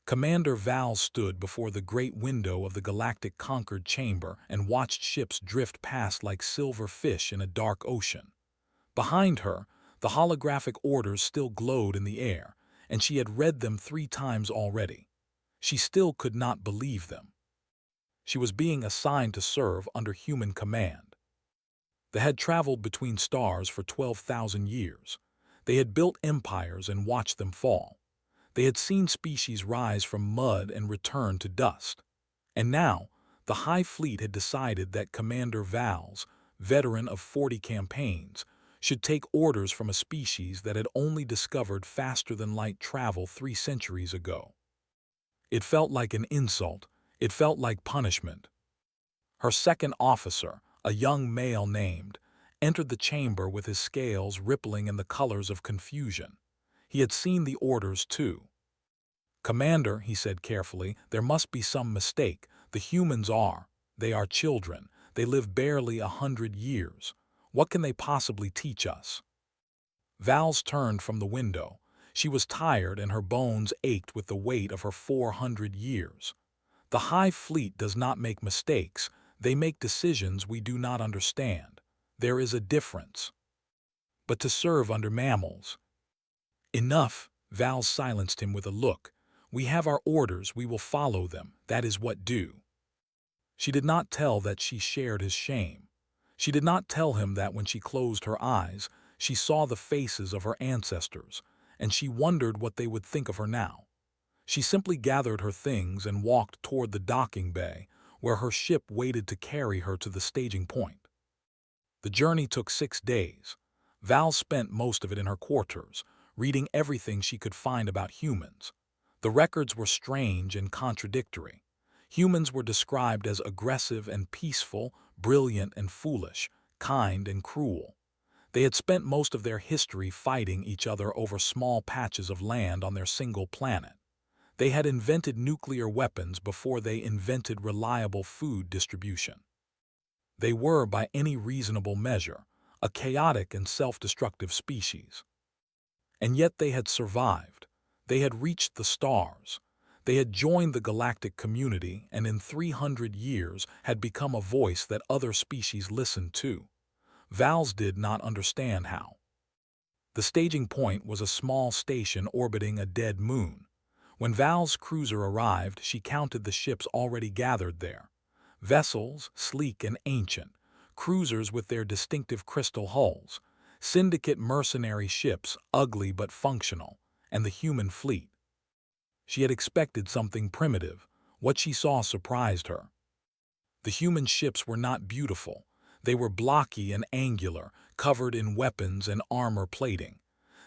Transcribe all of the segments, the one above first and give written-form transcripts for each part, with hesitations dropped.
Commander Val stood before the great window of the Galactic Conquered Chamber and watched ships drift past like silver fish in a dark ocean. Behind her, the holographic orders still glowed in the air, and she had read them 3 times already. She still could not believe them. She was being assigned to serve under human command. They had traveled between stars for 12,000 years. They had built empires and watched them fall. They had seen species rise from mud and return to dust. And now, the High Fleet had decided that Commander Val's, veteran of 40 campaigns, should take orders from a species that had only discovered faster-than-light travel 3 centuries ago. It felt like an insult. It felt like punishment. Her second officer, a young male named, entered the chamber with his scales rippling in the colors of confusion. He had seen the orders too. "Commander," he said carefully, "there must be some mistake. The humans they are children. They live barely 100 years. What can they possibly teach us?" Vals turned from the window. She was tired and her bones ached with the weight of her 400 years. The High Fleet does not make mistakes. They make decisions we do not understand. There is a difference. But to serve under mammals. "Enough," Val silenced him with a look. "We have our orders, we will follow them. That is what do." She did not tell that she shared his shame. She did not tell him that when she closed her eyes, she saw the faces of her ancestors, and she wondered what they would think of her now. She simply gathered her things and walked toward the docking bay, where her ship waited to carry her to the staging point. The journey took 6 days. Val spent most of it in her quarters, reading everything she could find about humans. The records were strange and contradictory. Humans were described as aggressive and peaceful, brilliant and foolish, kind and cruel. They had spent most of their history fighting each other over small patches of land on their single planet. They had invented nuclear weapons before they invented reliable food distribution. They were, by any reasonable measure, a chaotic and self-destructive species. And yet they had survived. They had reached the stars. They had joined the galactic community and in 300 years had become a voice that other species listened to. Vals did not understand how. The staging point was a small station orbiting a dead moon. When Val's cruiser arrived, she counted the ships already gathered there. Vessels, sleek and ancient, cruisers with their distinctive crystal hulls, syndicate mercenary ships, ugly but functional, and the human fleet. She had expected something primitive. What she saw surprised her. The human ships were not beautiful. They were blocky and angular, covered in weapons and armor plating.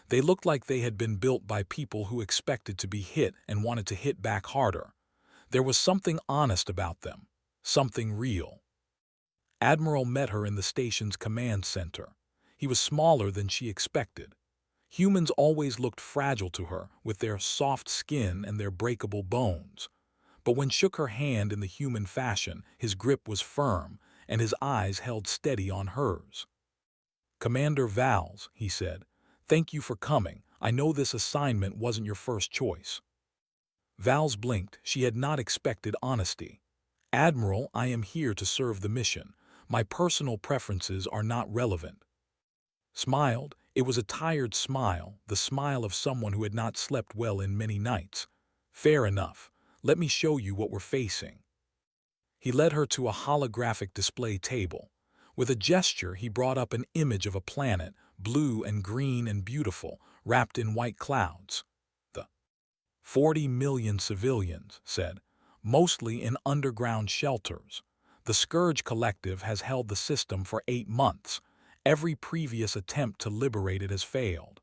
They looked like they had been built by people who expected to be hit and wanted to hit back harder. There was something honest about them, something real. Admiral met her in the station's command center. He was smaller than she expected. Humans always looked fragile to her, with their soft skin and their breakable bones. But when shook her hand in the human fashion, his grip was firm, and his eyes held steady on hers. "Commander Vals," he said, "thank you for coming. I know this assignment wasn't your first choice." Vals blinked. She had not expected honesty. "Admiral, I am here to serve the mission. My personal preferences are not relevant." Smiled. It was a tired smile, the smile of someone who had not slept well in many nights. "Fair enough. Let me show you what we're facing." He led her to a holographic display table. With a gesture, he brought up an image of a planet, blue and green and beautiful, wrapped in white clouds. "The 40 million civilians," said, "mostly in underground shelters. The Scourge Collective has held the system for 8 months. Every previous attempt to liberate it has failed."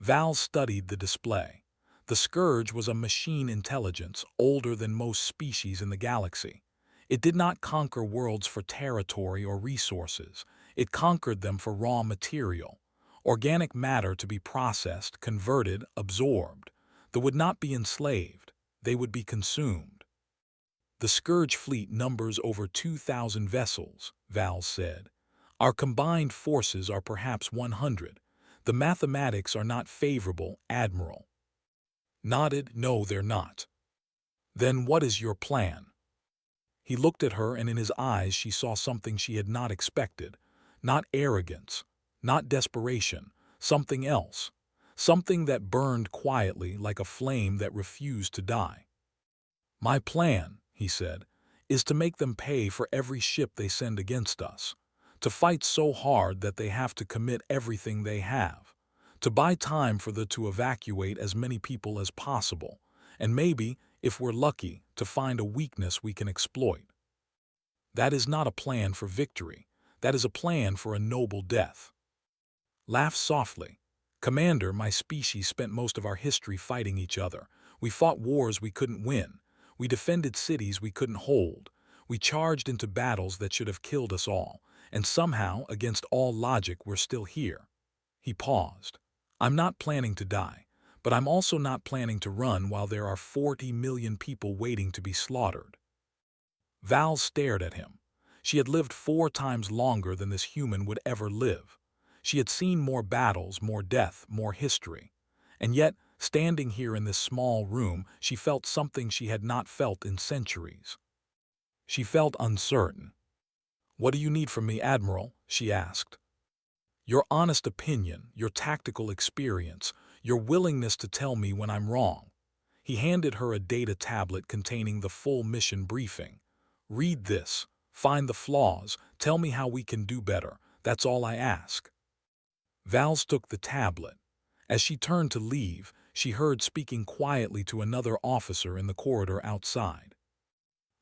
Val studied the display. The Scourge was a machine intelligence older than most species in the galaxy. It did not conquer worlds for territory or resources. It conquered them for raw material, organic matter to be processed, converted, absorbed. They would not be enslaved. They would be consumed. "The Scourge fleet numbers over 2,000 vessels," Val said. "Our combined forces are perhaps 100. The mathematics are not favorable, Admiral." nodded, "No, they're not." "Then what is your plan?" He looked at her, and in his eyes she saw something she had not expected. Not arrogance, not desperation, something else. Something that burned quietly like a flame that refused to die. "My plan," he said, "is to make them pay for every ship they send against us. To fight so hard that they have to commit everything they have. To buy time for them to evacuate as many people as possible. And maybe, if we're lucky, to find a weakness we can exploit. That is not a plan for victory. That is a plan for a noble death." Laugh softly. "Commander, my species spent most of our history fighting each other. We fought wars we couldn't win. We defended cities we couldn't hold. We charged into battles that should have killed us all. And somehow, against all logic, we're still here." He paused. "I'm not planning to die, but I'm also not planning to run while there are 40 million people waiting to be slaughtered." Val stared at him. She had lived 4 times longer than this human would ever live. She had seen more battles, more death, more history. And yet, standing here in this small room, she felt something she had not felt in centuries. She felt uncertain. "What do you need from me, Admiral?" she asked. "Your honest opinion, your tactical experience, your willingness to tell me when I'm wrong." He handed her a data tablet containing the full mission briefing. "Read this. Find the flaws. Tell me how we can do better. That's all I ask." Vals took the tablet. As she turned to leave, she heard speaking quietly to another officer in the corridor outside.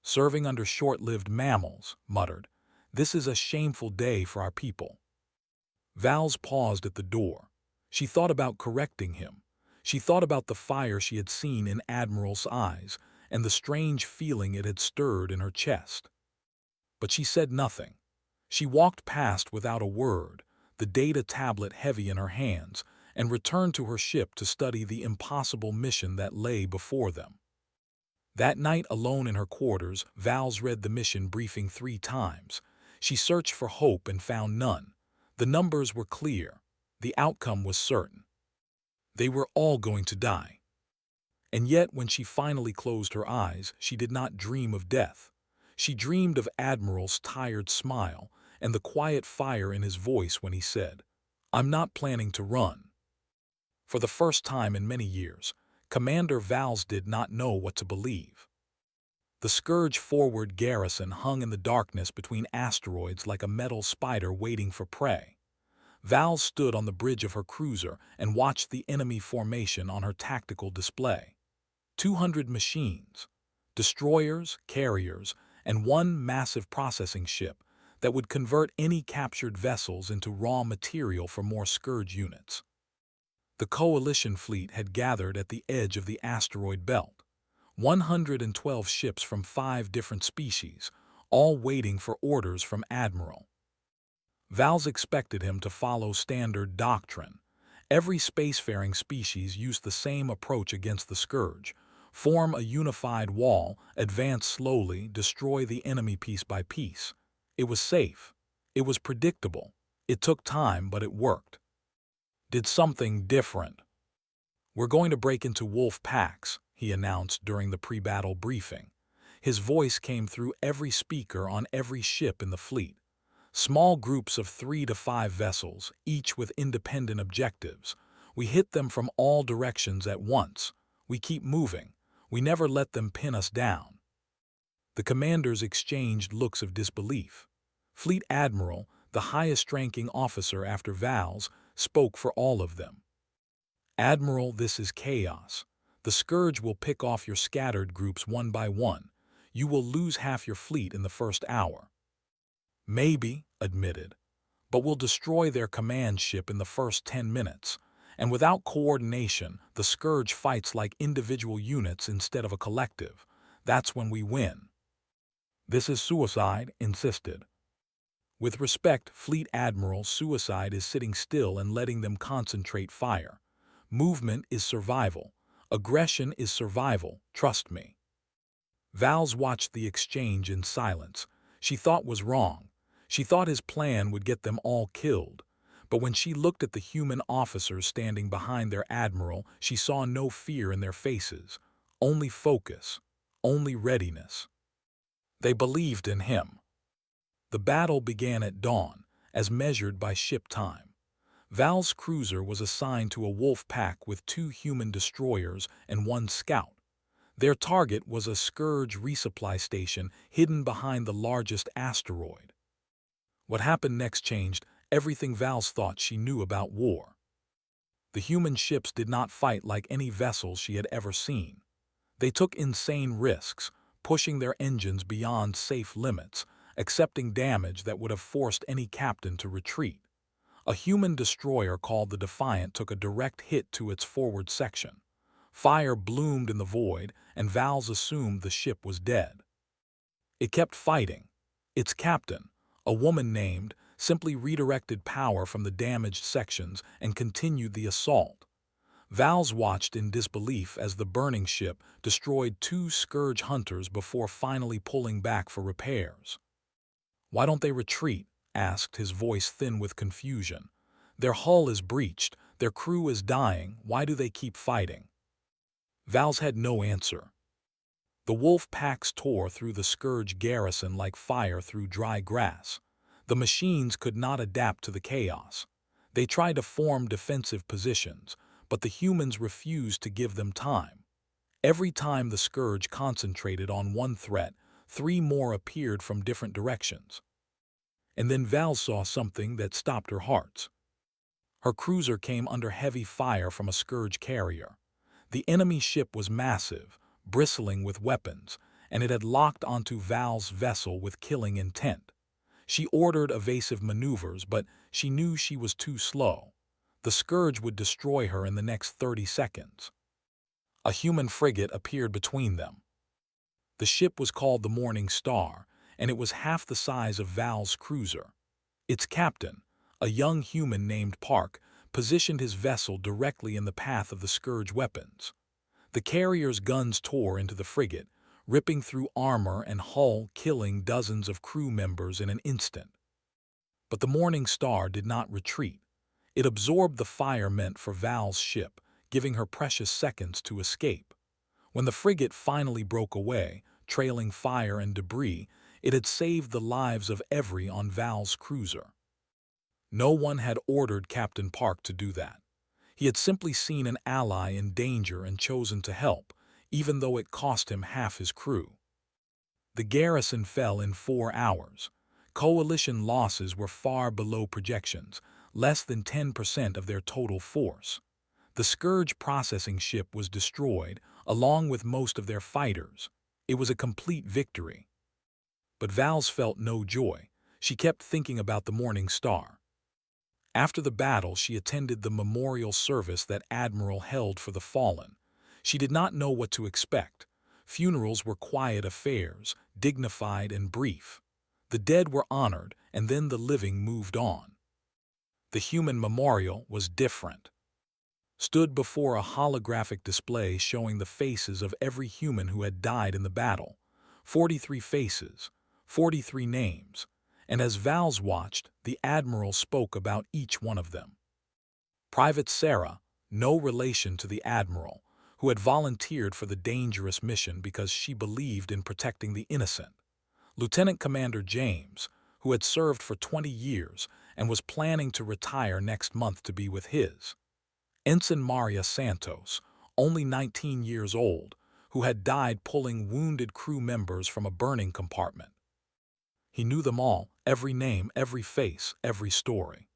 "Serving under short-lived mammals," muttered. "This is a shameful day for our people." Vals paused at the door. She thought about correcting him. She thought about the fire she had seen in Admiral's eyes and the strange feeling it had stirred in her chest. But she said nothing. She walked past without a word, the data tablet heavy in her hands, and returned to her ship to study the impossible mission that lay before them. That night, alone in her quarters, Vals read the mission briefing 3 times. She searched for hope and found none. The numbers were clear. The outcome was certain. They were all going to die. And yet, when she finally closed her eyes, she did not dream of death. She dreamed of Admiral's tired smile and the quiet fire in his voice when he said, "I'm not planning to run." For the first time in many years, Commander Vals did not know what to believe. The Scourge forward garrison hung in the darkness between asteroids like a metal spider waiting for prey. Vals stood on the bridge of her cruiser and watched the enemy formation on her tactical display. 200 machines, destroyers, carriers, and one massive processing ship that would convert any captured vessels into raw material for more Scourge units. The Coalition fleet had gathered at the edge of the asteroid belt. 112 ships from 5 different species, all waiting for orders from Admiral. Vals expected him to follow standard doctrine. Every spacefaring species used the same approach against the Scourge: form a unified wall, advance slowly, destroy the enemy piece by piece. It was safe. It was predictable. It took time, but it worked. Did something different. "We're going to break into wolf packs," he announced during the pre-battle briefing. His voice came through every speaker on every ship in the fleet. "Small groups of 3 to 5 vessels, each with independent objectives. We hit them from all directions at once. We keep moving. We never let them pin us down." The commanders exchanged looks of disbelief. Fleet Admiral, the highest-ranking officer after Vals, spoke for all of them. "Admiral, this is chaos. The Scourge will pick off your scattered groups one by one. You will lose half your fleet in the first hour." "Maybe," admitted, "but we'll destroy their command ship in the first 10 minutes. And without coordination, the Scourge fights like individual units instead of a collective. That's when we win." "This is suicide," insisted. "With respect, Fleet Admiral, suicide is sitting still and letting them concentrate fire. Movement is survival. Aggression is survival, trust me." Vals watched the exchange in silence. She thought was wrong. She thought his plan would get them all killed. But when she looked at the human officers standing behind their admiral, she saw no fear in their faces, only focus, only readiness. They believed in him. The battle began at dawn, as measured by ship time. Val's cruiser was assigned to a wolf pack with 2 human destroyers and 1 scout. Their target was a Scourge resupply station hidden behind the largest asteroid. What happened next changed everything Val's thought she knew about war. The human ships did not fight like any vessels she had ever seen. They took insane risks, pushing their engines beyond safe limits, accepting damage that would have forced any captain to retreat. A human destroyer called the Defiant took a direct hit to its forward section. Fire bloomed in the void, and Val's assumed the ship was dead. It kept fighting. Its captain, a woman named, simply redirected power from the damaged sections and continued the assault. Val's watched in disbelief as the burning ship destroyed 2 Scourge hunters before finally pulling back for repairs. "Why don't they retreat?" asked, his voice thin with confusion. "Their hull is breached, their crew is dying, why do they keep fighting?" Val's had no answer. The wolf packs tore through the Scourge garrison like fire through dry grass. The machines could not adapt to the chaos. They tried to form defensive positions, but the humans refused to give them time. Every time the Scourge concentrated on one threat, 3 more appeared from different directions. And then Val saw something that stopped her heart. Her cruiser came under heavy fire from a Scourge carrier. The enemy ship was massive, bristling with weapons, and it had locked onto Val's vessel with killing intent. She ordered evasive maneuvers, but she knew she was too slow. The Scourge would destroy her in the next 30 seconds. A human frigate appeared between them. The ship was called the Morning Star, and it was half the size of Val's cruiser. Its captain, a young human named Park, positioned his vessel directly in the path of the Scourge weapons. The carrier's guns tore into the frigate, ripping through armor and hull, killing dozens of crew members in an instant. But the Morning Star did not retreat. It absorbed the fire meant for Val's ship, giving her precious seconds to escape. When the frigate finally broke away, trailing fire and debris, it had saved the lives of every on Val's cruiser. No one had ordered Captain Park to do that. He had simply seen an ally in danger and chosen to help, even though it cost him half his crew. The garrison fell in 4 hours. Coalition losses were far below projections, less than 10% of their total force. The Scourge processing ship was destroyed, along with most of their fighters. It was a complete victory. But Val's felt no joy. She kept thinking about the Morning Star. After the battle, she attended the memorial service that Admiral held for the fallen. She did not know what to expect. Funerals were quiet affairs, dignified and brief. The dead were honored, and then the living moved on. The human memorial was different. Stood before a holographic display showing the faces of every human who had died in the battle. 43 faces, 43 names. And as Val's watched, the Admiral spoke about each one of them. Private Sarah, no relation to the Admiral, who had volunteered for the dangerous mission because she believed in protecting the innocent. Lieutenant Commander James, who had served for 20 years and was planning to retire next month to be with his. Ensign Maria Santos, only 19 years old, who had died pulling wounded crew members from a burning compartment. He knew them all, every name, every face, every story.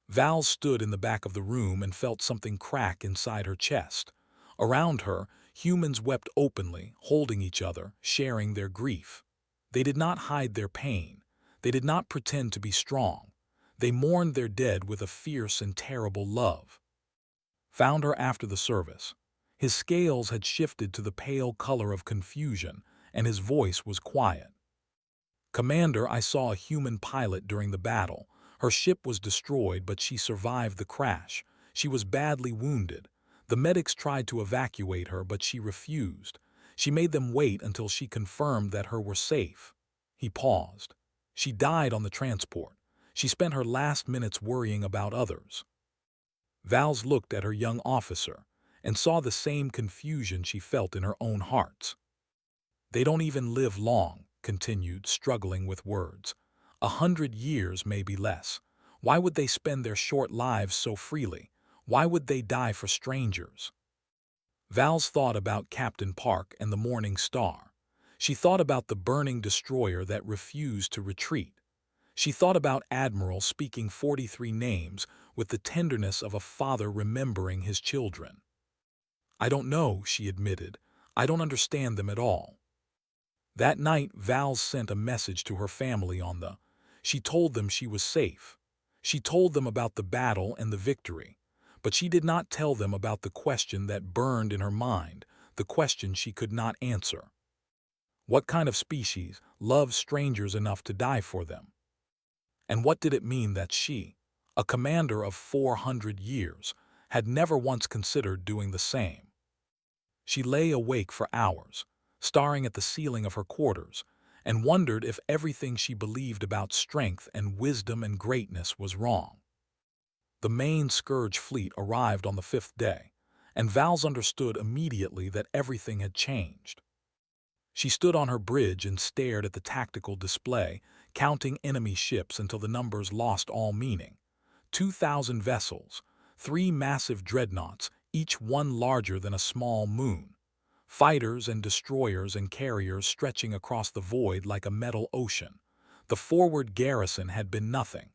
Val stood in the back of the room and felt something crack inside her chest. Around her, humans wept openly, holding each other, sharing their grief. They did not hide their pain. They did not pretend to be strong. They mourned their dead with a fierce and terrible love. Found her after the service. His scales had shifted to the pale color of confusion, and his voice was quiet. "Commander, I saw a human pilot during the battle. Her ship was destroyed, but she survived the crash. She was badly wounded. The medics tried to evacuate her, but she refused. She made them wait until she confirmed that her were safe." He paused. "She died on the transport. She spent her last minutes worrying about others. Vals looked at her young officer and saw the same confusion she felt in her own heart. They don't even live long, continued, struggling with words. 100 years, maybe less. Why would they spend their short lives so freely? Why would they die for strangers? Vals thought about Captain Park and the Morning Star. She thought about the burning destroyer that refused to retreat. She thought about Admiral speaking 43 names with the tenderness of a father remembering his children. I don't know, she admitted. I don't understand them at all. That night, Vals sent a message to her family on the. She told them she was safe. She told them about the battle and the victory. But she did not tell them about the question that burned in her mind, the question she could not answer. What kind of species loves strangers enough to die for them? And what did it mean that she, a commander of 400 years, had never once considered doing the same? She lay awake for hours, staring at the ceiling of her quarters, and wondered if everything she believed about strength and wisdom and greatness was wrong. The main Scourge fleet arrived on the 5th day, and Vals understood immediately that everything had changed. She stood on her bridge and stared at the tactical display, counting enemy ships until the numbers lost all meaning. 2,000 vessels, 3 massive dreadnoughts, each one larger than a small moon. Fighters and destroyers and carriers stretching across the void like a metal ocean. The forward garrison had been nothing.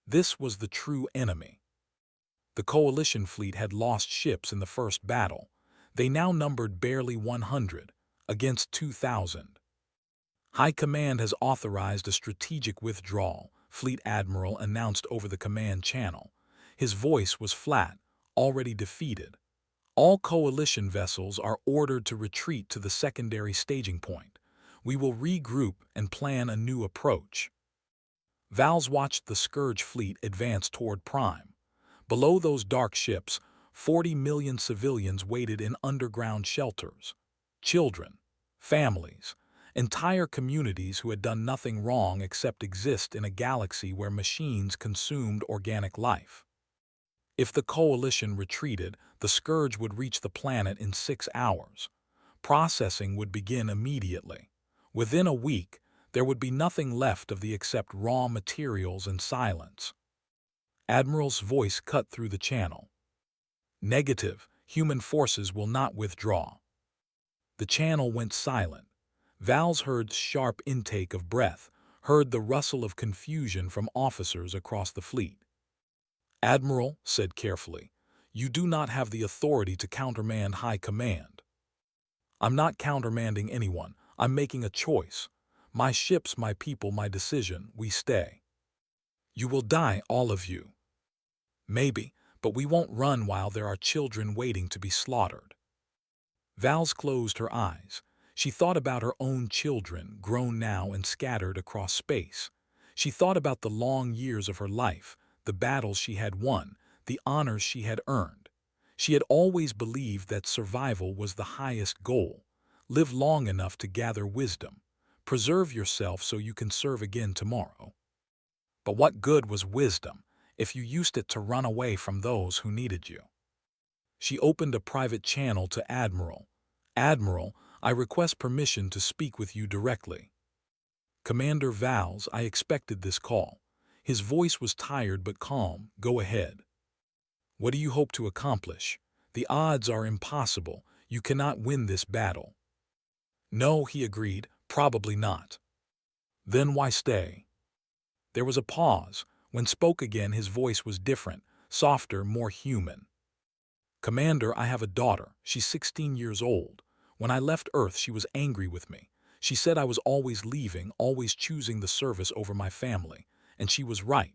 This was the true enemy. The coalition fleet had lost ships in the first battle. They now numbered barely 100, against 2,000. High Command has authorized a strategic withdrawal, Fleet Admiral announced over the command channel. His voice was flat, already defeated. All coalition vessels are ordered to retreat to the secondary staging point. We will regroup and plan a new approach. Vals watched the Scourge fleet advance toward Prime. Below those dark ships, 40 million civilians waited in underground shelters. Children, families, entire communities who had done nothing wrong except exist in a galaxy where machines consumed organic life. If the coalition retreated, the Scourge would reach the planet in 6 hours. Processing would begin immediately. Within a week, there would be nothing left of the except raw materials and silence. Admiral's voice cut through the channel. Negative, human forces will not withdraw. The channel went silent. Vals heard sharp intake of breath, heard the rustle of confusion from officers across the fleet. Admiral said carefully, you do not have the authority to countermand High Command. I'm not countermanding anyone. I'm making a choice. My ships, my people, my decision. We stay. You will die, all of you. Maybe, but we won't run while there are children waiting to be slaughtered. Vals closed her eyes. She thought about her own children, grown now and scattered across space. She thought about the long years of her life, the battles she had won, the honors she had earned. She had always believed that survival was the highest goal. Live long enough to gather wisdom. Preserve yourself so you can serve again tomorrow. But what good was wisdom if you used it to run away from those who needed you? She opened a private channel to Admiral. Admiral, I request permission to speak with you directly. Commander Vals, I expected this call. His voice was tired but calm. Go ahead. What do you hope to accomplish? The odds are impossible. You cannot win this battle. No, he agreed, probably not. Then why stay? There was a pause. When spoke again, his voice was different, softer, more human. Commander, I have a daughter. She's 16 years old. When I left Earth, she was angry with me. She said I was always leaving, always choosing the service over my family. And she was right.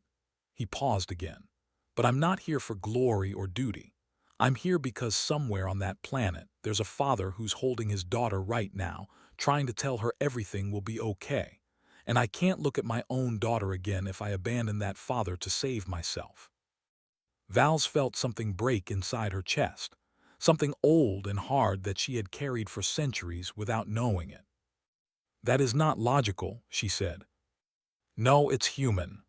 He paused again. But I'm not here for glory or duty. I'm here because somewhere on that planet, there's a father who's holding his daughter right now, trying to tell her everything will be okay. And I can't look at my own daughter again if I abandon that father to save myself. Vals felt something break inside her chest, something old and hard that she had carried for centuries without knowing it. That is not logical, she said. No, it's human.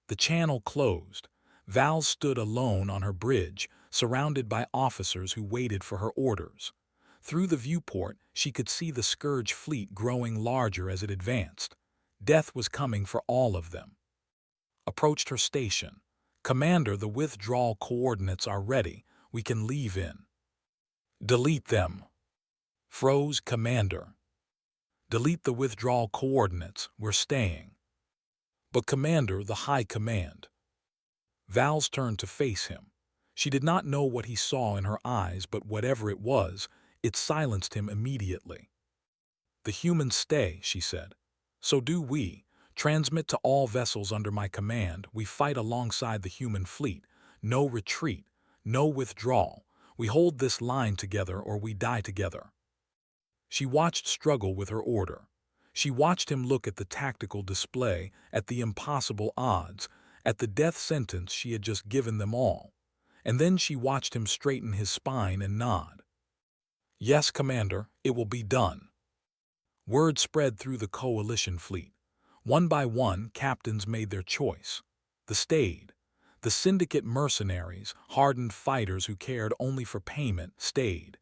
The The channel closed. Val stood alone on her bridge, surrounded by officers who waited for her orders. Through the viewport, she could see the Scourge fleet growing larger as it advanced. Death was coming for all of them. Approached her station. "Commander, the withdrawal coordinates are ready. We can leave in." "Delete them." Froze, "Commander. Delete the withdrawal coordinates. We're staying." "But Commander, the High Command." Val's turned to face him. She did not know what he saw in her eyes, but whatever it was, it silenced him immediately. "The humans stay," she said. "So do we. Transmit to all vessels under my command. We fight alongside the human fleet. No retreat, no withdrawal. We hold this line together or we die together." She watched struggle with her order. She watched him look at the tactical display, at the impossible odds, at the death sentence she had just given them all. And then she watched him straighten his spine and nod. "Yes, Commander, it will be done." Word spread through the coalition fleet. One by one, captains made their choice. The stayed. The syndicate mercenaries, hardened fighters who cared only for payment, stayed.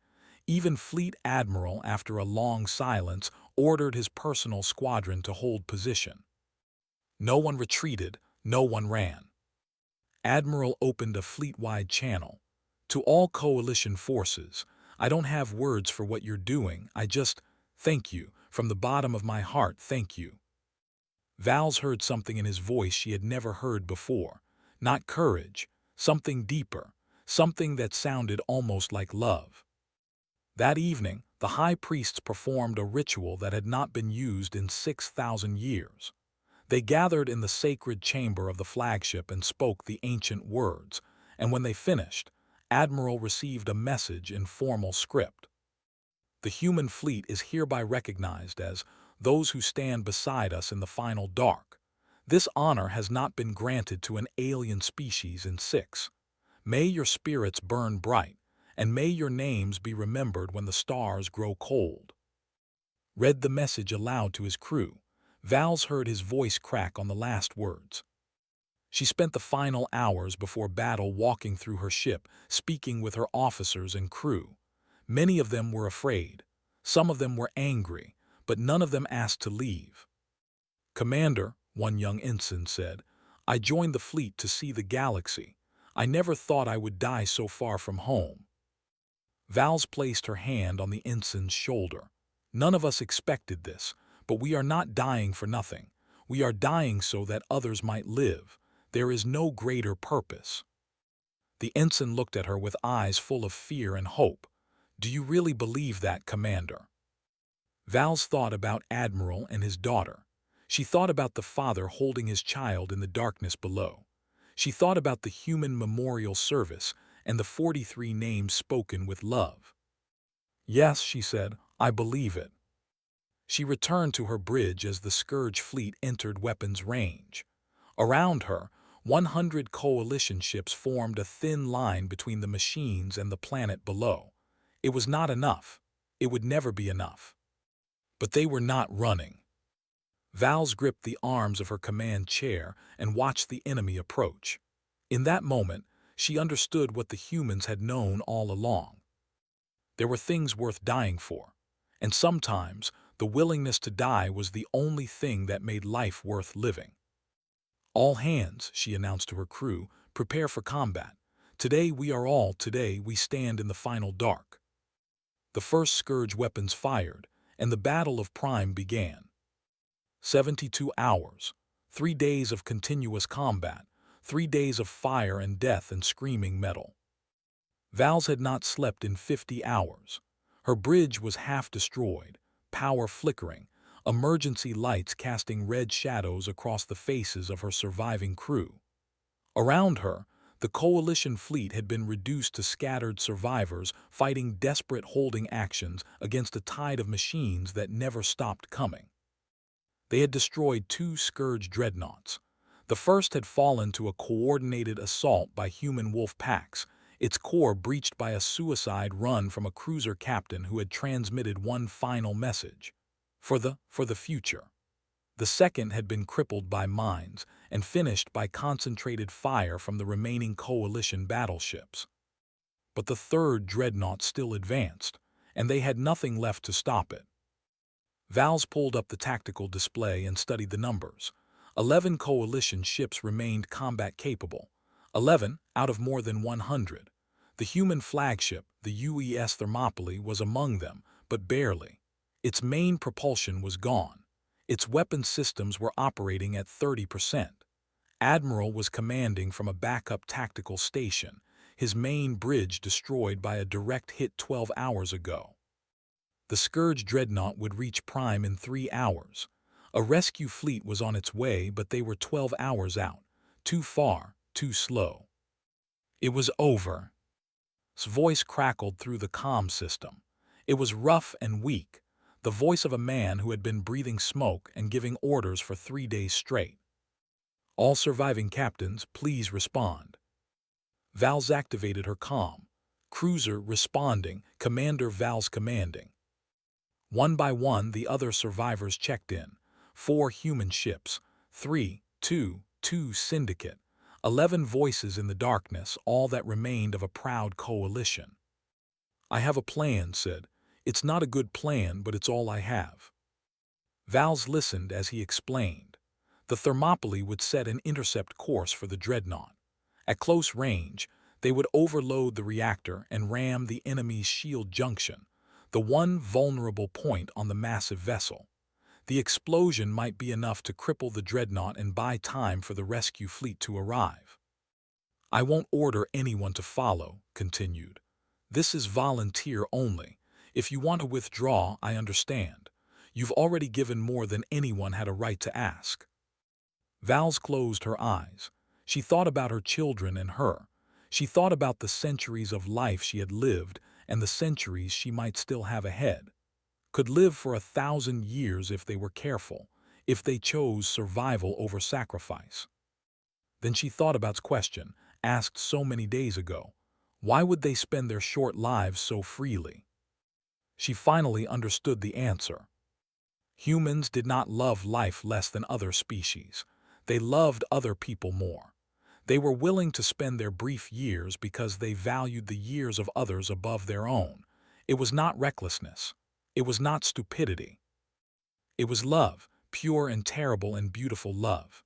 Even Fleet Admiral, after a long silence, ordered his personal squadron to hold position. No one retreated, no one ran. Admiral opened a fleet-wide channel. "To all coalition forces, I don't have words for what you're doing. I just thank you. From the bottom of my heart, thank you." Val's heard something in his voice she had never heard before. Not courage, something deeper, something that sounded almost like love. That evening, the high priests performed a ritual that had not been used in 6,000 years. They gathered in the sacred chamber of the flagship and spoke the ancient words, and when they finished, Admiral received a message in formal script. "The human fleet is hereby recognized as those who stand beside us in the final dark. This honor has not been granted to an alien species in 6. May your spirits burn bright, and may your names be remembered when the stars grow cold." Read the message aloud to his crew. Val's heard his voice crack on the last words. She spent the final hours before battle walking through her ship, speaking with her officers and crew. Many of them were afraid. Some of them were angry, but none of them asked to leave. "Commander," one young ensign said, "I joined the fleet to see the galaxy. I never thought I would die so far from home." Val's placed her hand on the ensign's shoulder. "None of us expected this, but we are not dying for nothing. We are dying so that others might live. There is no greater purpose." The ensign looked at her with eyes full of fear and hope. "Do you really believe that, Commander?" Val's thought about Admiral and his daughter. She thought about the father holding his child in the darkness below. She thought about the human memorial service and the 43 names spoken with love. "Yes," she said, "I believe it." She returned to her bridge as the Scourge fleet entered weapons range. Around her, 100 coalition ships formed a thin line between the machines and the planet below. It was not enough. It would never be enough. But they were not running. Val's gripped the arms of her command chair and watched the enemy approach. In that moment, she understood what the humans had known all along. There were things worth dying for, and sometimes the willingness to die was the only thing that made life worth living. "All hands," she announced to her crew, "prepare for combat. Today we stand in the final dark." The first Scourge weapons fired, and the Battle of Prime began. 72 hours, 3 days of continuous combat, 3 days of fire and death and screaming metal. Val's had not slept in 50 hours. Her bridge was half destroyed, power flickering, emergency lights casting red shadows across the faces of her surviving crew. Around her, the coalition fleet had been reduced to scattered survivors fighting desperate holding actions against a tide of machines that never stopped coming. They had destroyed 2 Scourge dreadnoughts. The first had fallen to a coordinated assault by human wolf packs, its core breached by a suicide run from a cruiser captain who had transmitted one final message. For the future. The second had been crippled by mines and finished by concentrated fire from the remaining Coalition battleships. But the third dreadnought still advanced, and they had nothing left to stop it. Vals pulled up the tactical display and studied the numbers. 11 Coalition ships remained combat-capable, 11 out of more than 100. The human flagship, the UES Thermopylae, was among them, but barely. Its main propulsion was gone. Its weapon systems were operating at 30%. Admiral was commanding from a backup tactical station, his main bridge destroyed by a direct hit 12 hours ago. The Scourge dreadnought would reach prime in 3 hours. A rescue fleet was on its way, but they were 12 hours out. Too far, too slow. It was over. His voice crackled through the comm system. It was rough and weak, the voice of a man who had been breathing smoke and giving orders for 3 days straight. All surviving captains, please respond. Vals activated her comm. Cruiser responding, Commander Vals commanding. One by one, the other survivors checked in. 4 human ships, 3, 2 syndicate, 11 voices in the darkness, all that remained of a proud coalition. I have a plan, said. It's not a good plan, but it's all I have. Vals listened as he explained. The Thermopylae would set an intercept course for the dreadnought. At close range, they would overload the reactor and ram the enemy's shield junction, the one vulnerable point on the massive vessel. The explosion might be enough to cripple the dreadnought and buy time for the rescue fleet to arrive. I won't order anyone to follow, continued. This is volunteer only. If you want to withdraw, I understand. You've already given more than anyone had a right to ask. Vals closed her eyes. She thought about her children and her. She thought about the centuries of life she had lived and the centuries she might still have ahead. Could live for 1,000 years if they were careful, if they chose survival over sacrifice. Then she thought about the question, asked so many days ago. Why would they spend their short lives so freely? She finally understood the answer. Humans did not love life less than other species. They loved other people more. They were willing to spend their brief years because they valued the years of others above their own. It was not recklessness. It was not stupidity. It was love, pure and terrible and beautiful love.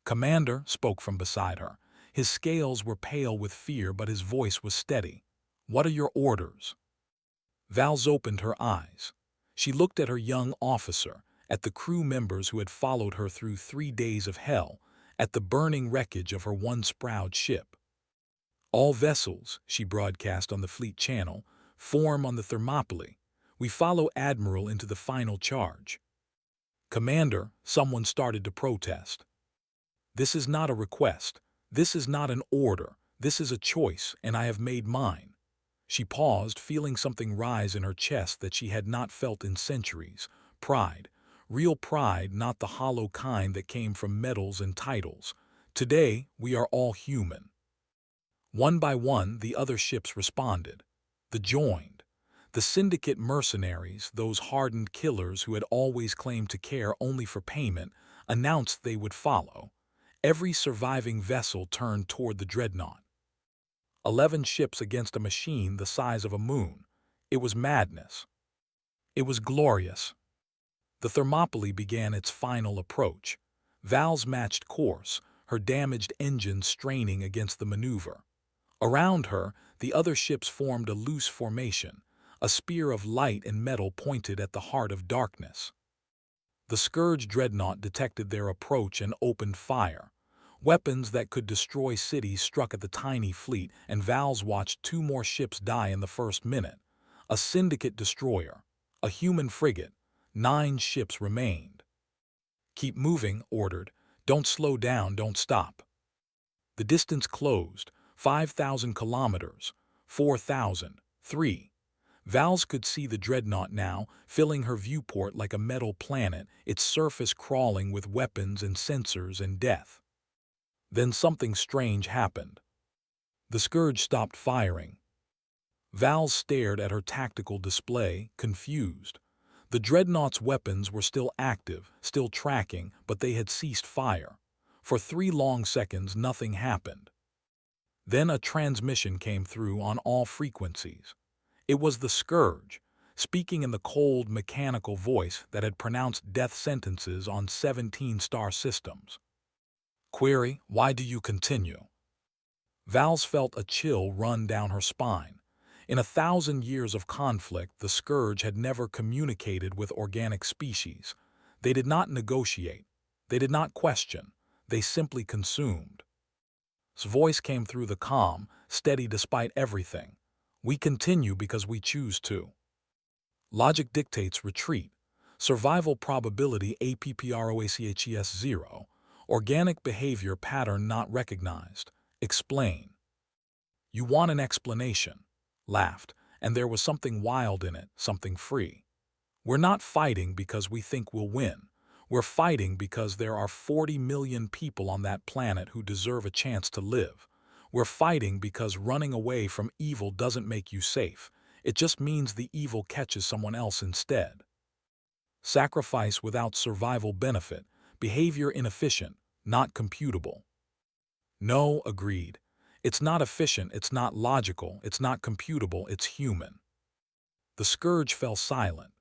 Commander spoke from beside her. His scales were pale with fear, but his voice was steady. What are your orders? Vals opened her eyes. She looked at her young officer, at the crew members who had followed her through 3 days of hell, at the burning wreckage of her once proud ship. All vessels, she broadcast on the fleet channel, form on the Thermopylae. We follow Admiral into the final charge. Commander, someone started to protest. This is not a request. This is not an order. This is a choice, and I have made mine. She paused, feeling something rise in her chest that she had not felt in centuries. Pride. Real pride, not the hollow kind that came from medals and titles. Today, we are all human. One by one, the other ships responded. The joined. The syndicate mercenaries, those hardened killers who had always claimed to care only for payment, announced they would follow. Every surviving vessel turned toward the dreadnought. 11 ships against a machine the size of a moon. It was madness. It was glorious. The Thermopylae began its final approach. Vals matched course, her damaged engines straining against the maneuver. Around her, the other ships formed a loose formation, a spear of light and metal pointed at the heart of darkness. The Scourge dreadnought detected their approach and opened fire. Weapons that could destroy cities struck at the tiny fleet, and Vals watched 2 more ships die in the first minute. A syndicate destroyer, a human frigate. 9 ships remained. Keep moving, ordered. Don't slow down, don't stop. The distance closed, 5,000 kilometers, 4,000, 3. Vals could see the dreadnought now, filling her viewport like a metal planet, its surface crawling with weapons and sensors and death. Then something strange happened. The Scourge stopped firing. Vals stared at her tactical display, confused. The dreadnought's weapons were still active, still tracking, but they had ceased fire. For 3 long seconds nothing happened. Then a transmission came through on all frequencies. It was the Scourge, speaking in the cold, mechanical voice that had pronounced death sentences on 17-star systems. Query, why do you continue? Vals felt a chill run down her spine. In 1,000 years of conflict, the Scourge had never communicated with organic species. They did not negotiate. They did not question. They simply consumed. His voice came through the calm, steady despite everything. We continue because we choose to. Logic dictates retreat. Survival probability APPROACHES 0. Organic behavior pattern not recognized. Explain. You want an explanation. Laughed, and there was something wild in it, something free. We're not fighting because we think we'll win. We're fighting because there are 40 million people on that planet who deserve a chance to live. We're fighting because running away from evil doesn't make you safe. It just means the evil catches someone else instead. Sacrifice without survival benefit, behavior inefficient, not computable. No, agreed. It's not efficient, it's not logical, it's not computable, it's human. The Scourge fell silent.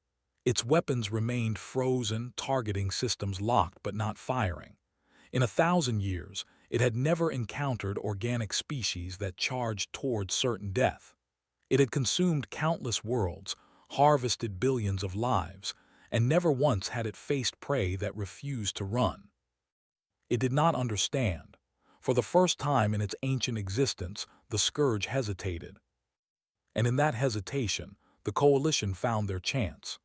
Its weapons remained frozen, targeting systems locked but not firing. In 1,000 years, it had never encountered organic species that charged towards certain death. It had consumed countless worlds, harvested billions of lives, and never once had it faced prey that refused to run. It did not understand. For the first time in its ancient existence, the Scourge hesitated. And in that hesitation, the Coalition found their chance.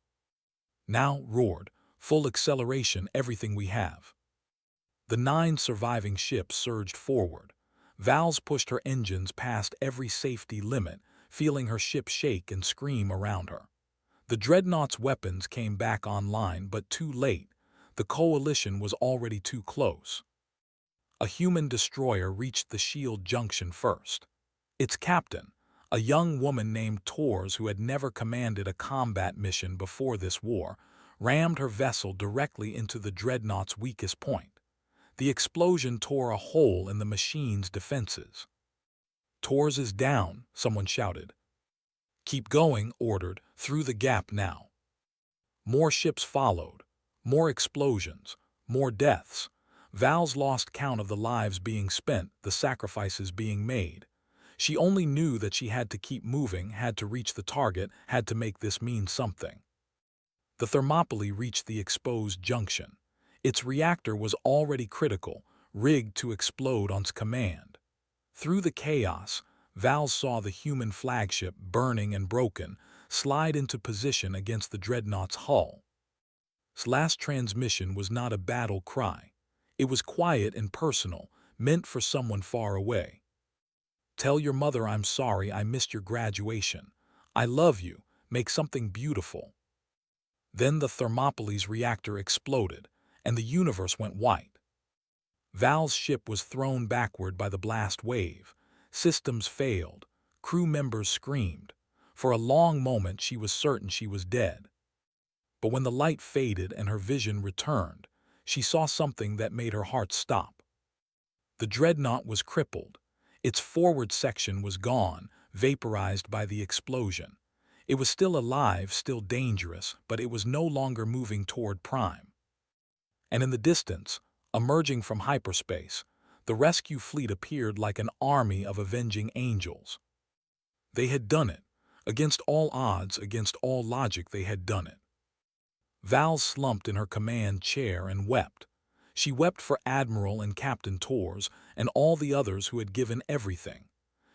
Now roared, full acceleration, everything we have. The 9 surviving ships surged forward. Vals pushed her engines past every safety limit, feeling her ship shake and scream around her. The Dreadnought's weapons came back online, but too late. The Coalition was already too close. A human destroyer reached the shield junction first. Its captain, a young woman named Tors who had never commanded a combat mission before this war, rammed her vessel directly into the Dreadnought's weakest point. The explosion tore a hole in the machine's defenses. Tors is down, someone shouted. Keep going, ordered, through the gap now. More ships followed. More explosions. More deaths. Vals lost count of the lives being spent, the sacrifices being made. She only knew that she had to keep moving, had to reach the target, had to make this mean something. The Thermopylae reached the exposed junction. Its reactor was already critical, rigged to explode on its command. Through the chaos, Vals saw the human flagship, burning and broken, slide into position against the Dreadnought's hull. Its last transmission was not a battle cry. It was quiet and personal, meant for someone far away. Tell your mother I'm sorry I missed your graduation. I love you. Make something beautiful. Then the Thermopylae's reactor exploded, and the universe went white. Val's ship was thrown backward by the blast wave. Systems failed. Crew members screamed. For a long moment she was certain she was dead. But when the light faded and her vision returned, she saw something that made her heart stop. The Dreadnought was crippled. Its forward section was gone, vaporized by the explosion. It was still alive, still dangerous, but it was no longer moving toward Prime. And in the distance, emerging from hyperspace, the rescue fleet appeared like an army of avenging angels. They had done it. Against all odds, against all logic, they had done it. Val slumped in her command chair and wept. She wept for Admiral and Captain Tors and all the others who had given everything.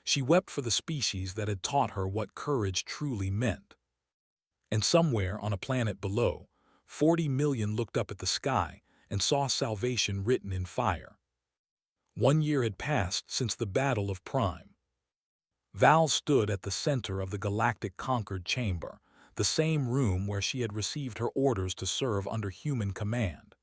She wept for the species that had taught her what courage truly meant. And somewhere on a planet below, 40 million looked up at the sky and saw salvation written in fire. 1 year had passed since the Battle of Prime. Val stood at the center of the Galactic Conquered Chamber, the same room where she had received her orders to serve under human command.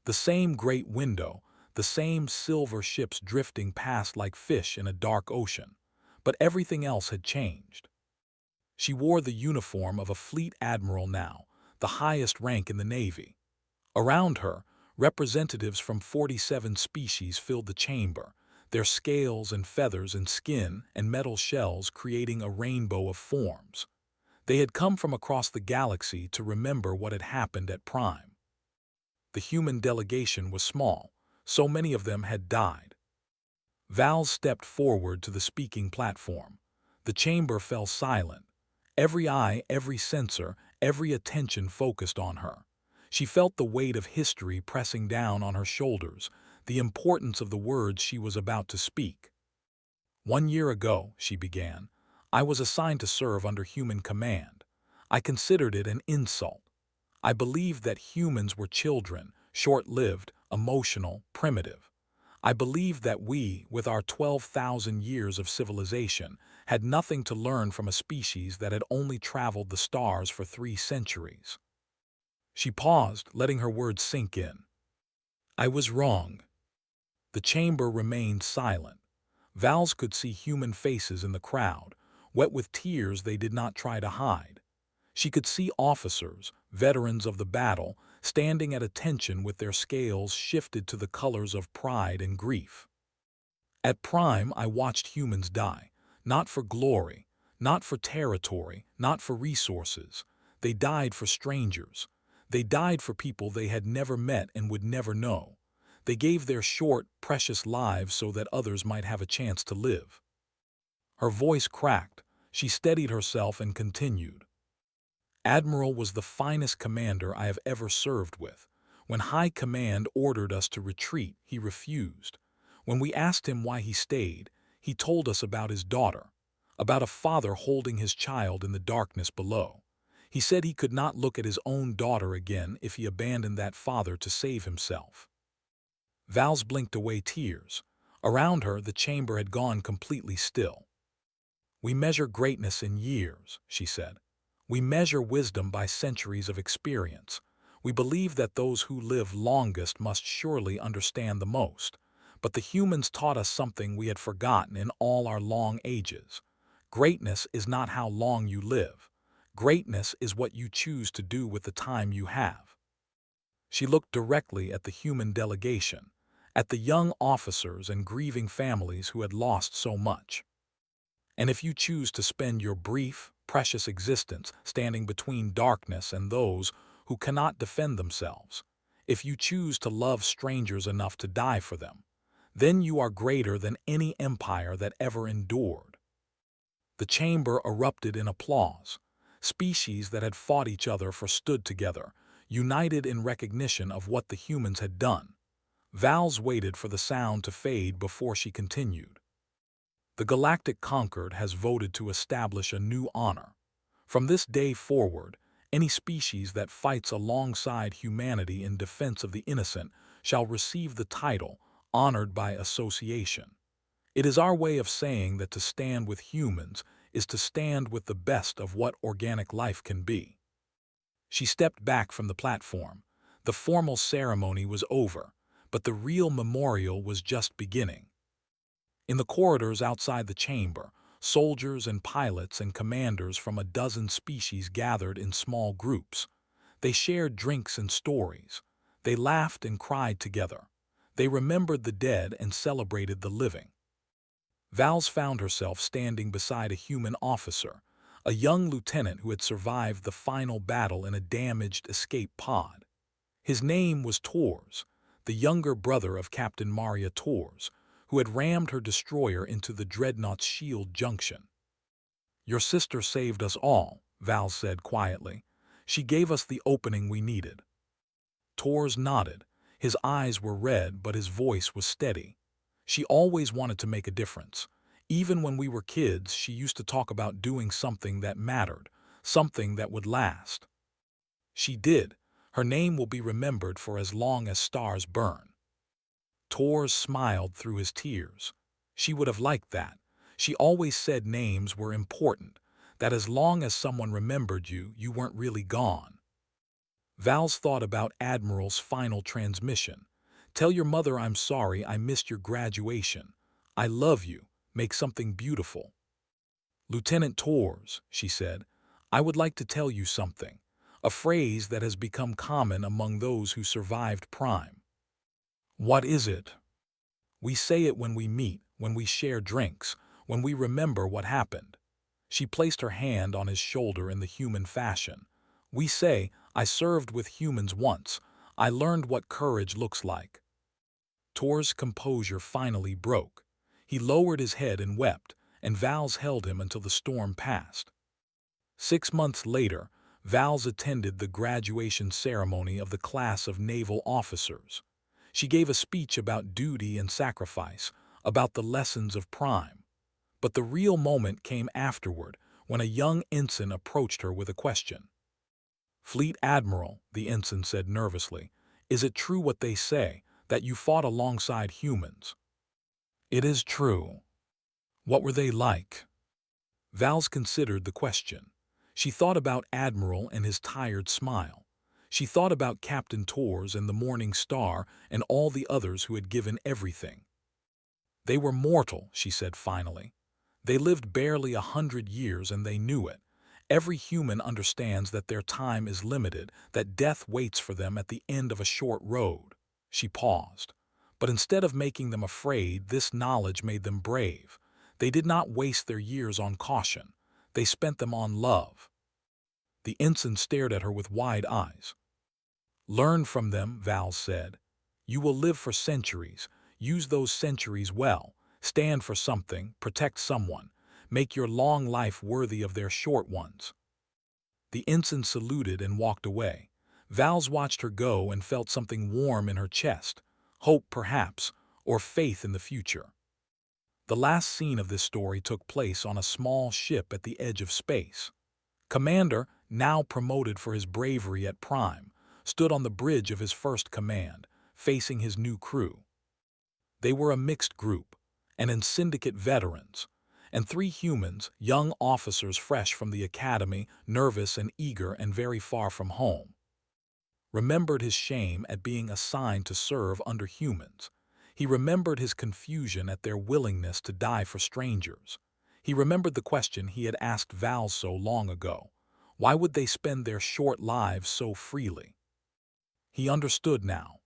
The same great window, the same silver ships drifting past like fish in a dark ocean. But everything else had changed. She wore the uniform of a fleet admiral now, the highest rank in the Navy. Around her, representatives from 47 species filled the chamber, their scales and feathers and skin and metal shells creating a rainbow of forms. They had come from across the galaxy to remember what had happened at Prime. The human delegation was small, so many of them had died. Val stepped forward to the speaking platform. The chamber fell silent. Every eye, every sensor, every attention focused on her. She felt the weight of history pressing down on her shoulders, the importance of the words she was about to speak. 1 year ago, she began, I was assigned to serve under human command. I considered it an insult. I believed that humans were children, short-lived, emotional, primitive. I believed that we, with our 12,000 years of civilization, had nothing to learn from a species that had only traveled the stars for 3 centuries. She paused, letting her words sink in. I was wrong. The chamber remained silent. Vals could see human faces in the crowd, wet with tears they did not try to hide. She could see officers, veterans of the battle, standing at attention with their scales shifted to the colors of pride and grief. At Prime, I watched humans die, not for glory, not for territory, not for resources. They died for strangers. They died for people they had never met and would never know. They gave their short, precious lives so that others might have a chance to live. Her voice cracked. She steadied herself and continued. Admiral was the finest commander I have ever served with. When High Command ordered us to retreat, he refused. When we asked him why he stayed, he told us about his daughter, about a father holding his child in the darkness below. He said he could not look at his own daughter again if he abandoned that father to save himself. Vals blinked away tears. Around her, the chamber had gone completely still. We measure greatness in years, she said. We measure wisdom by centuries of experience. We believe that those who live longest must surely understand the most. But the humans taught us something we had forgotten in all our long ages. Greatness is not how long you live. Greatness is what you choose to do with the time you have. She looked directly at the human delegation, at the young officers and grieving families who had lost so much. And if you choose to spend your brief, precious existence standing between darkness and those who cannot defend themselves, if you choose to love strangers enough to die for them, then you are greater than any empire that ever endured. The chamber erupted in applause. Species that had fought each other stood together, united in recognition of what the humans had done. Vals waited for the sound to fade before she continued. The Galactic Concord has voted to establish a new honor. From this day forward, any species that fights alongside humanity in defense of the innocent shall receive the title, honored by association. It is our way of saying that to stand with humans is to stand with the best of what organic life can be. She stepped back from the platform. The formal ceremony was over, but the real memorial was just beginning. In the corridors outside the chamber, soldiers and pilots and commanders from a dozen species gathered in small groups. They shared drinks and stories. They laughed and cried together. They remembered the dead and celebrated the living. Vals found herself standing beside a human officer, a young lieutenant who had survived the final battle in a damaged escape pod. His name was Tors, the younger brother of Captain Maria Tors, who had rammed her destroyer into the dreadnought's shield junction. Your sister saved us all, Vals said quietly. She gave us the opening we needed. Tors nodded. His eyes were red, but his voice was steady. She always wanted to make a difference. Even when we were kids, she used to talk about doing something that mattered, something that would last. She did. Her name will be remembered for as long as stars burn. Tors smiled through his tears. She would have liked that. She always said names were important, that as long as someone remembered you, you weren't really gone. Vals thought about Admiral's final transmission. Tell your mother I'm sorry I missed your graduation. I love you. Make something beautiful. Lieutenant Tors, she said, I would like to tell you something. a phrase that has become common among those who survived Prime. What is it? We say it when we meet, when we share drinks, when we remember what happened. She placed her hand on his shoulder in the human fashion. We say, I served with humans once. I learned what courage looks like. Tor's composure finally broke. He lowered his head and wept, and Vals held him until the storm passed. 6 months later, Vals attended the graduation ceremony of the class of naval officers. She gave a speech about duty and sacrifice, about the lessons of Prime. But the real moment came afterward, when a young ensign approached her with a question. Fleet Admiral, the ensign said nervously, is it true what they say, that you fought alongside humans? It is true. What were they like? Vals considered the question. She thought about Admiral and his tired smile. She thought about Captain Tors and the Morning Star and all the others who had given everything. They were mortal, she said finally. They lived barely 100 years and they knew it. Every human understands that their time is limited, that death waits for them at the end of a short road. She paused. But instead of making them afraid, this knowledge made them brave. They did not waste their years on caution. They spent them on love. The ensign stared at her with wide eyes. Learn from them, Vals said. You will live for centuries. Use those centuries well. Stand for something, protect someone. Make your long life worthy of their short ones. The ensign saluted and walked away. Vals watched her go and felt something warm in her chest. Hope, perhaps, or faith in the future. The last scene of this story took place on a small ship at the edge of space. Commander, now promoted for his bravery at Prime, stood on the bridge of his first command, facing his new crew. They were a mixed group, and syndicate veterans, and 3 humans, young officers fresh from the academy, nervous and eager and very far from home. Remembered his shame at being assigned to serve under humans. He remembered his confusion at their willingness to die for strangers. He remembered the question he had asked Val so long ago. Why would they spend their short lives so freely? He understood now.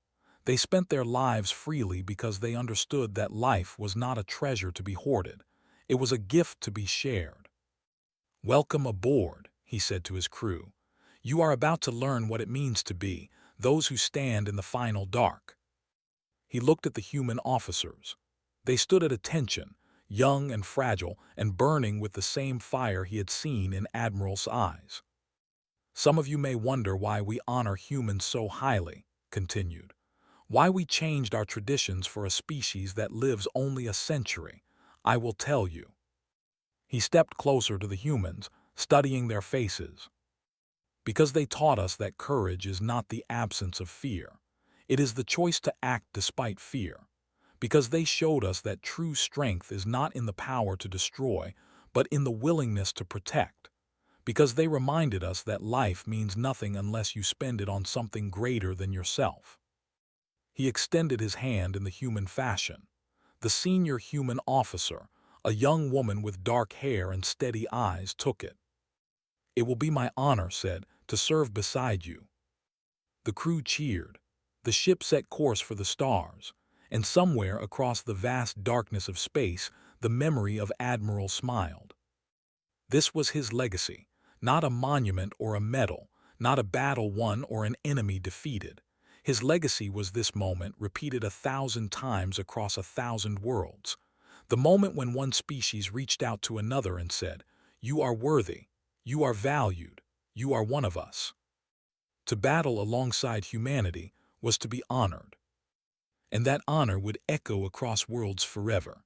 They spent their lives freely because they understood that life was not a treasure to be hoarded. It was a gift to be shared. Welcome aboard, he said to his crew. You are about to learn what it means to be those who stand in the final dark. He looked at the human officers. They stood at attention, young and fragile and burning with the same fire he had seen in Admiral's eyes. Some of you may wonder why we honor humans so highly, continued. Why we changed our traditions for a species that lives only a century. I will tell you. He stepped closer to the humans, studying their faces. Because they taught us that courage is not the absence of fear. It is the choice to act despite fear. Because they showed us that true strength is not in the power to destroy, but in the willingness to protect. Because they reminded us that life means nothing unless you spend it on something greater than yourself. He extended his hand in the human fashion. The senior human officer, a young woman with dark hair and steady eyes, took it. It will be my honor, said, to serve beside you. The crew cheered. The ship set course for the stars, and somewhere across the vast darkness of space, the memory of Admiral smiled. This was his legacy, not a monument or a medal, not a battle won or an enemy defeated. His legacy was this moment repeated 1,000 times across 1,000 worlds. The moment when one species reached out to another and said, "You are worthy, you are valued, you are one of us." To battle alongside humanity was to be honored. And that honor would echo across worlds forever.